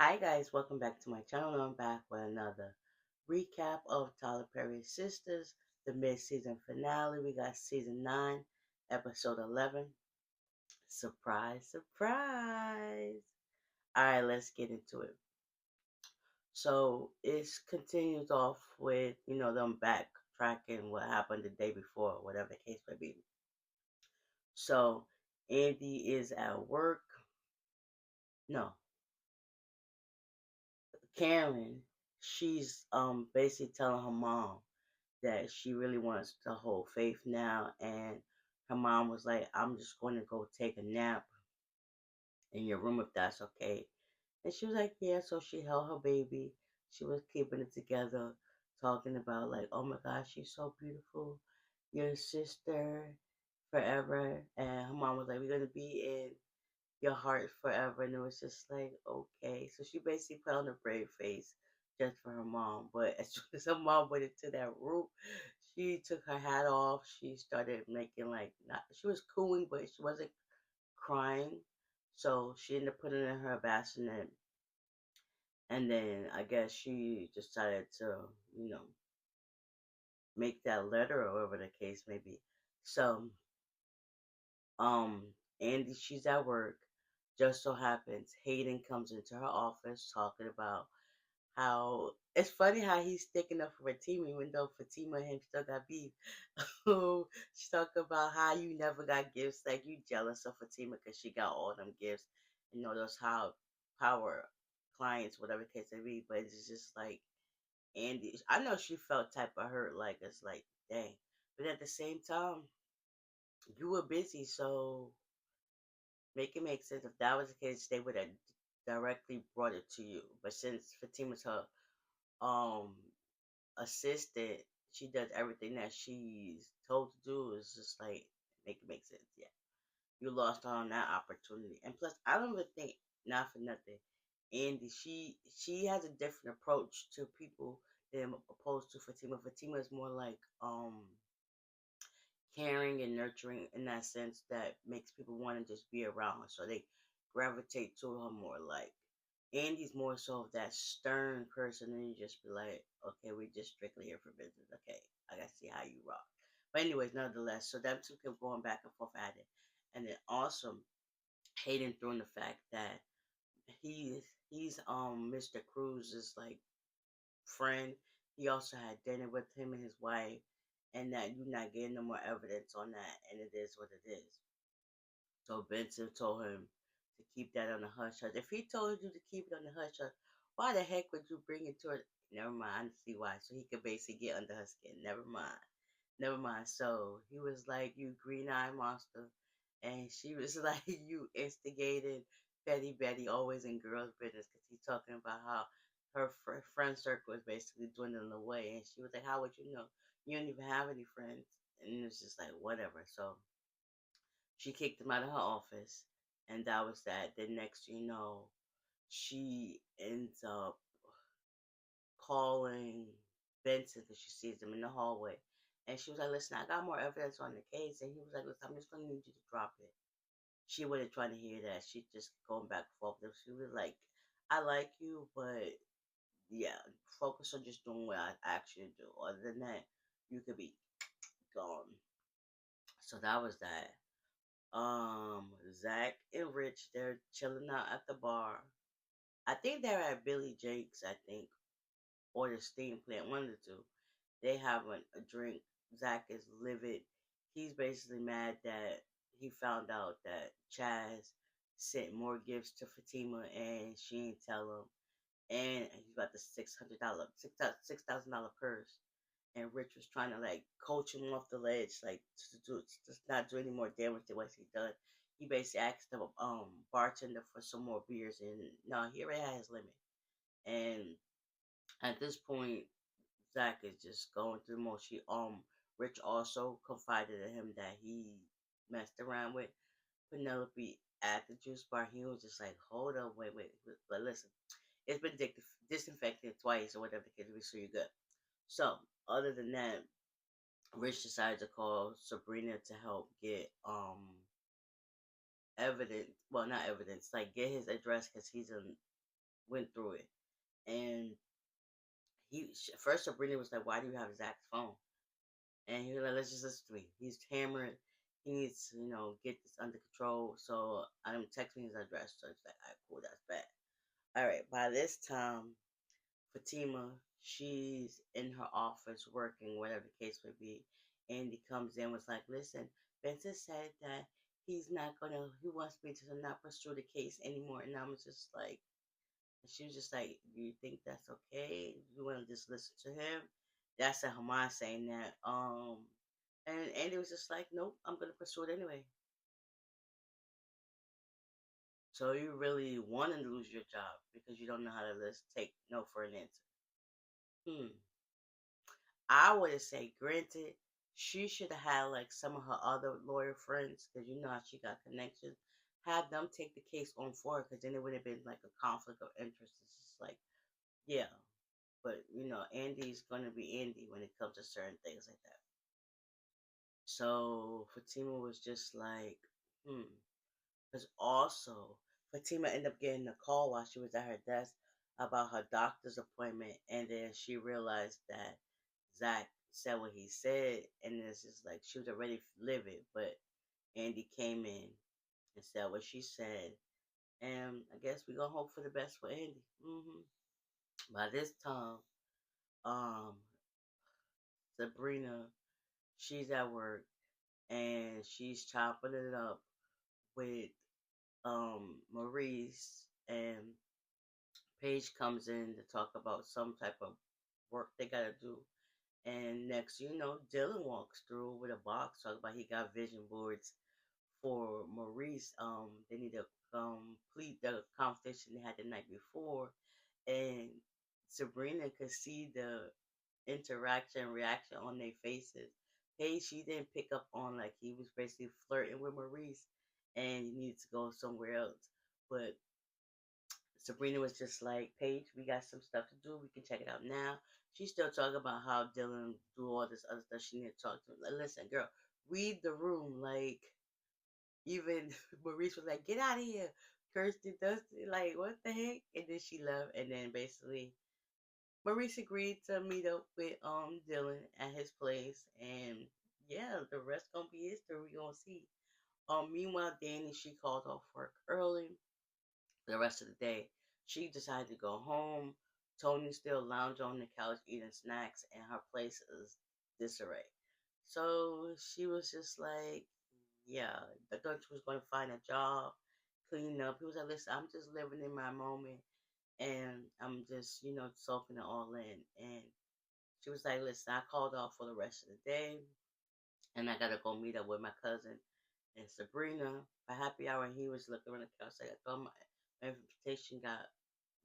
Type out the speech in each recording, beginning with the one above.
Hi guys, welcome back to my channel. I'm back with another recap of Tyler Perry's Sistas, the mid-season finale. We got season 9, episode 11. Surprise, surprise. Alright, let's get into it. So it continues off with, them backtracking what happened the day before, whatever the case may be. So Andy is at work. No, Karen, she's basically telling her mom that she really wants to hold faith now, and her mom was like, I'm just going to go take a nap in your room if that's okay. And she was like, yeah. So she held her baby. She was keeping it together, talking about like, oh my gosh, she's so beautiful, your sister forever. And her mom was like, we're gonna be in your heart forever. And it was just like, okay. So she basically put on a brave face just for her mom. But as soon as her mom went into that room, she took her hat off. She started making like, not, she was cooing, but she wasn't crying. So she ended up putting in her bassinet. And then I guess she decided to, you know, make that letter or whatever the case may be. So, um, Andy, she's at work. Just so happens Hayden comes into her office talking about how it's funny how he's sticking up for Fatima even though Fatima and him still got beef. She talking about how you never got gifts, like you jealous of Fatima because she got all them gifts. Those how power clients, whatever the case may be. But it's just like Andy. I know she felt type of hurt, like it's like dang. But at the same time, you were busy, so make it make sense. If that was the case, they would have directly brought it to you. But since Fatima's her um assistant, she does everything that she's told to do. It's just like make it make sense. Yeah, you lost out on that opportunity. And plus, I don't even think, not for nothing, Andy. She has a different approach to people than opposed to Fatima. Fatima is more like caring and nurturing in that sense that makes people want to just be around her. So they gravitate to her more. Like Andy's more so of that stern person, and you just be like, okay, we're just strictly here for business. Okay, I gotta see how you rock. But anyways, nonetheless, so them two kept going back and forth at it, and then also Hayden threw in the fact that he's Mr. Cruz's like friend. He also had dinner with him and his wife, and that you're not getting no more evidence on that, and it is what it is. So Benson told him to keep that on the hush hush. If he told you to keep it on the hush hush, why the heck would you bring it to her? Never mind, I see why. So he could basically get under her skin. Never mind. Never mind. So he was like, you green eye monster. And she was like, you instigated Betty Betty always in girls' business because he's talking about how her friend circle is basically dwindling away. And she was like, how would you know? You don't even have any friends. And it's just like, whatever. So she kicked him out of her office, and that was that. Then next, she ends up calling Benson because she sees him in the hallway, and she was like, "Listen, I got more evidence on the case," and he was like, "Listen, I'm just gonna need you to drop it." She wasn't trying to hear that. She just going back and forth. She was like, "I like you, but yeah, focus on just doing what I actually do. Other than that, you could be gone." So that was that. Zach and Rich, they're chilling out at the bar. I think they're at Billy Jake's, I think, or the Steam Plant, one of the two. They having a drink. Zach is livid. He's basically mad that he found out that Chaz sent more gifts to Fatima and she didn't tell him. And he got the $600, $6,000 purse. And Rich was trying to like coach him off the ledge, like to not do any more damage than what he done. He basically asked the bartender for some more beers, and no, he already had his limit. And at this point, Zach is just going through the most. Rich also confided in him that he messed around with Penelope at the juice bar. He was just like, hold up, wait, but listen, it's been disinfected twice or whatever the case be, so you're good. So, other than that, Rich decided to call Sabrina to help get evidence. Well, not evidence, like get his address because he's in went through it. And first Sabrina was like, "Why do you have Zach's phone?" And he was like, "Let's just listen to me. He's hammered. He needs to, get this under control." So I'm texting his address. So it's like, "All right, cool, that's bad." All right. By this time, Fatima, she's in her office working, whatever the case may be. Andy comes in, was like, "Listen, Vincent said that he wants me to not pursue the case anymore." And I was just like, she was just like, "Do you think that's okay? You want to just listen to him?" That's her mind saying that. And Andy was just like, "Nope, I'm gonna pursue it anyway." So you really want to lose your job because you don't know how to just take no for an answer. Hmm. I would say, granted, she should have had like some of her other lawyer friends, because you know how she got connections. Have them take the case on for her, because then it would have been like a conflict of interest. It's just like, yeah, but Andy's gonna be Andy when it comes to certain things like that. So Fatima was just like, hmm. Because also, Fatima ended up getting a call while she was at her desk about her doctor's appointment, and then she realized that Zach said what he said, and it's just like she was already livid, but Andy came in and said what she said, and I guess we're gonna hope for the best for Andy. By this time, um, Sabrina, she's at work and she's chopping it up with Maurice, and Paige comes in to talk about some type of work they gotta do. And next, Dylan walks through with a box, talk about he got vision boards for Maurice. They need to complete the conversation they had the night before, and Sabrina could see the interaction reaction on their faces. Paige, she didn't pick up on like he was basically flirting with Maurice, and he needs to go somewhere else. But Sabrina was just like, "Paige, we got some stuff to do. We can check it out now." She's still talking about how Dylan do all this other stuff. She need to talk to him. Like, listen, girl, read the room. Like, even Maurice was like, "Get out of here, Kirsty Dusty." Like, what the heck? And then she left. And then basically, Maurice agreed to meet up with Dylan at his place. And yeah, the rest gonna be history. We gonna see. Meanwhile, Danny, she called off work early the rest of the day. She decided to go home. Tony's still lounging on the couch eating snacks, and her place is disarray. So she was just like, yeah, I thought she was going to find a job, clean up. He was like, "Listen, I'm just living in my moment, and I'm just, soaking it all in." And she was like, "Listen, I called off for the rest of the day, and I got to go meet up with my cousin and Sabrina for happy hour." And he was looking around the couch like, "I thought my invitation got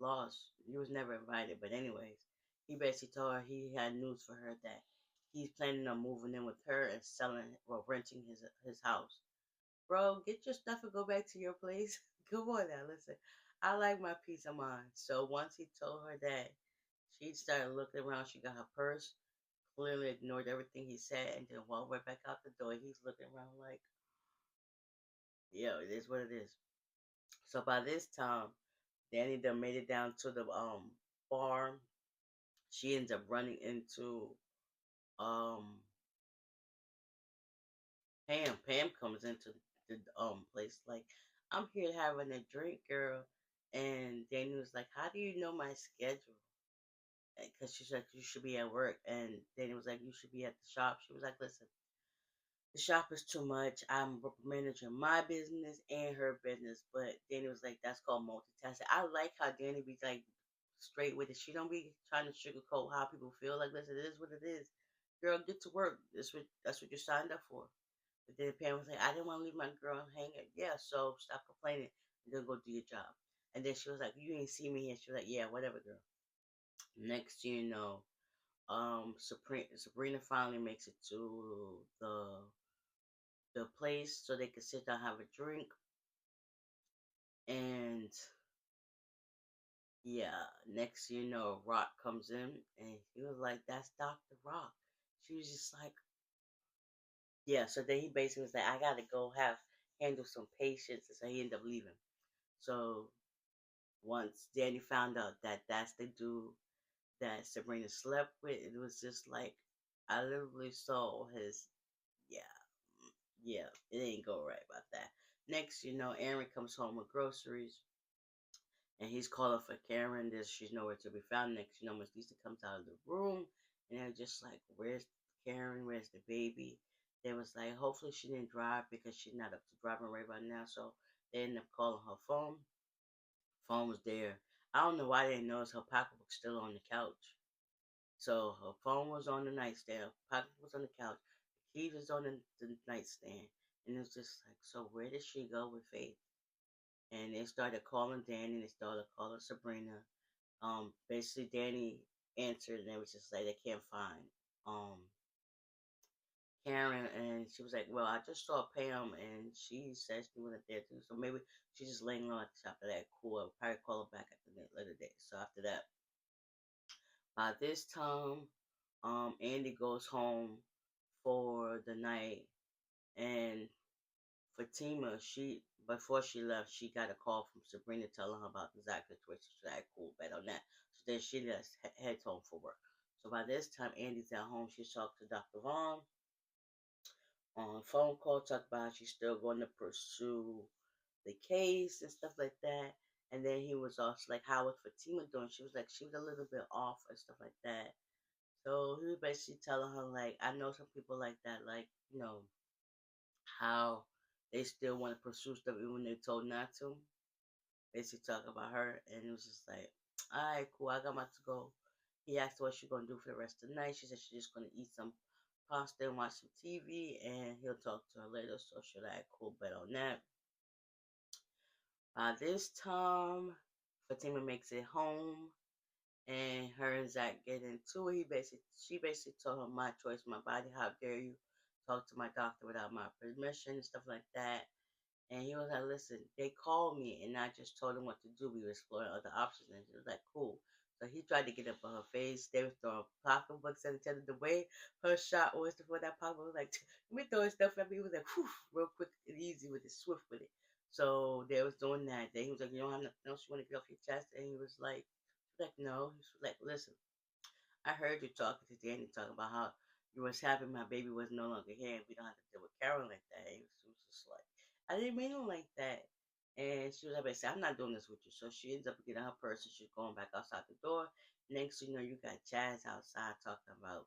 lost. You was never invited." But anyways, he basically told her he had news for her, that he's planning on moving in with her and selling or renting his house. Bro, get your stuff and go back to your place. Come on now, listen. I like my peace of mind. So once he told her that, she started looking around. She got her purse, clearly ignored everything he said, and then walked right back out the door. He's looking around like, yo, it is what it is. So by this time, Danny done made it down to the farm. She ends up running into um Pam. Pam comes into the place like, "I'm here having a drink, girl." And Danny was like, "How do you know my schedule?" Because she's like, "You should be at work." And Danny was like, "You should be at the shop." She was like, "Listen, the shop is too much. I'm managing my business and her business." But Danny was like, "That's called multitasking." I like how Danny be like straight with it. She don't be trying to sugarcoat how people feel. Like, listen, it is what it is. Girl, get to work. That's what you signed up for. But then Pam was like, "I didn't want to leave my girl hanging." Yeah, so stop complaining and then go do your job. And then she was like, "You ain't see me here." She was like, "Yeah, whatever, girl." Next thing you know, Sabrina finally makes it to the place so they could sit down and have a drink. And yeah, next thing you know, Rock comes in and he was like, "That's Dr. Rock." She was just like, yeah. So then he basically was like, "I gotta go handle some patients," and so he ended up leaving. So Once Danny found out that that's the dude that Sabrina slept with, it was just like I literally saw his, yeah, yeah, it ain't go right about that. Next, Aaron comes home with groceries and he's calling for Karen. She's nowhere to be found. Next, Miss Lisa comes out of the room and they're just like, "Where's Karen? Where's the baby?" They was like, "Hopefully she didn't drive because she's not up to driving right about now." So they ended up calling her phone. Phone was there. I don't know why they didn't notice her pocketbook still on the couch. So her phone was on the nightstand, pocketbook was on the couch, the keys was on the nightstand, and it's just like, so where did she go with Faith? And they started calling Danny, and they started calling Sabrina. Basically Danny answered, and it was just like they can't find um Karen, and she was like, "Well, I just saw Pam, and she said she wasn't there too, so maybe she's just laying low after that. Cool, I'll probably call her back at the later date." So after that, by this time, Andy goes home for the night, and Fatima, she before she left, she got a call from Sabrina telling her about the exact situation. She's like, "Cool, bet on that." So then she just heads home for work. So by this time, Andy's at home. She's talked to Dr. Vaughn on a phone call, talk about how she's still going to pursue the case and stuff like that. And then he was also like, "How was Fatima doing?" She was like, she was a little bit off and stuff like that. So he was basically telling her, like, I know some people like that, like, how they still want to pursue stuff even when they're told not to. Basically talking about her, and it was just like, all right, cool, I got about to go. He asked her what she gonna do for the rest of the night. She said she's just gonna eat some pasta and watch some TV, and he'll talk to her later. So she's like, cool, bet on that. By this time, Fatima makes it home, and her and Zach get into it. She basically told her, "My choice, my body. How dare you talk to my doctor without my permission and stuff like that." And he was like, "Listen, they called me and I just told them what to do. We were exploring other options." And she was like, "Cool." So he tried to get up on her face. They were throwing pocketbooks at each other. The way her shot was before that pocketbook was like, let me throw stuff at me. He was like, whew, real quick and easy with it, swift with it. So they was doing that. Then he was like, "You don't have nothing else you want to get off your chest?" And he was like, "No." He was like, "Listen, I heard you talking to Danny talking about how you was happy my baby was no longer here and we don't have to deal with Carol like that." And she was just like, "I didn't mean it like that." And she was like, "I'm not doing this with you." So she ends up getting her purse and she's going back outside the door. Next thing you know, you got Chaz outside talking about,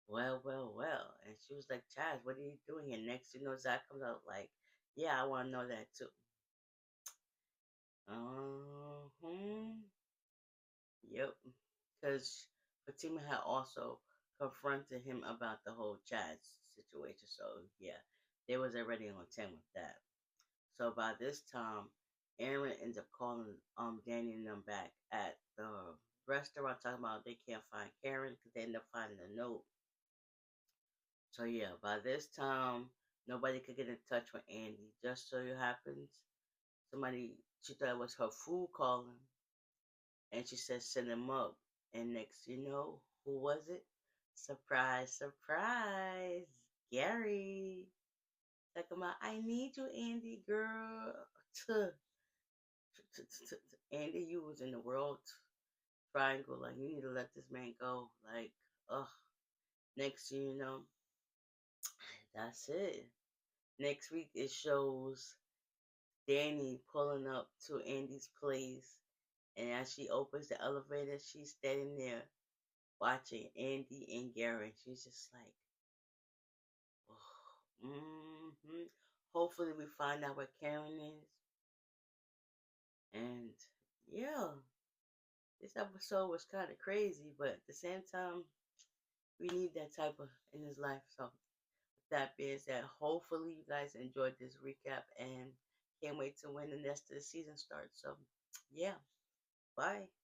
well, well, well. And she was like, "Chaz, what are you doing here?" Next thing you know, Zach comes out like, "Yeah, I want to know that too." Uh-huh. Yep. Because Fatima had also confronted him about the whole Chad situation. So yeah, they was already on 10 with that. So by this time, Aaron ends up calling Danny and them back at the restaurant talking about they can't find Karen because they end up finding a note. So yeah, by this time, nobody could get in touch with Andy. Just so it happens, somebody she thought it was her food calling, and she said send him up. And next you know, who was it? Surprise, surprise. Gary. Talking about, I need you, Andy, girl. Tuh. Andy, you was in the world triangle. Like, you need to let this man go. Like, ugh. Next thing you know, that's it. Next week, it shows Danny pulling up to Andy's place. And as she opens the elevator, she's standing there watching Andy and Gary. She's just like, oh, hopefully we find out what Karen is. And yeah, this episode was kind of crazy, but at the same time, we need that type of in his life. So with that being said, hopefully you guys enjoyed this recap and can't wait to when the next of the season starts. So yeah, bye.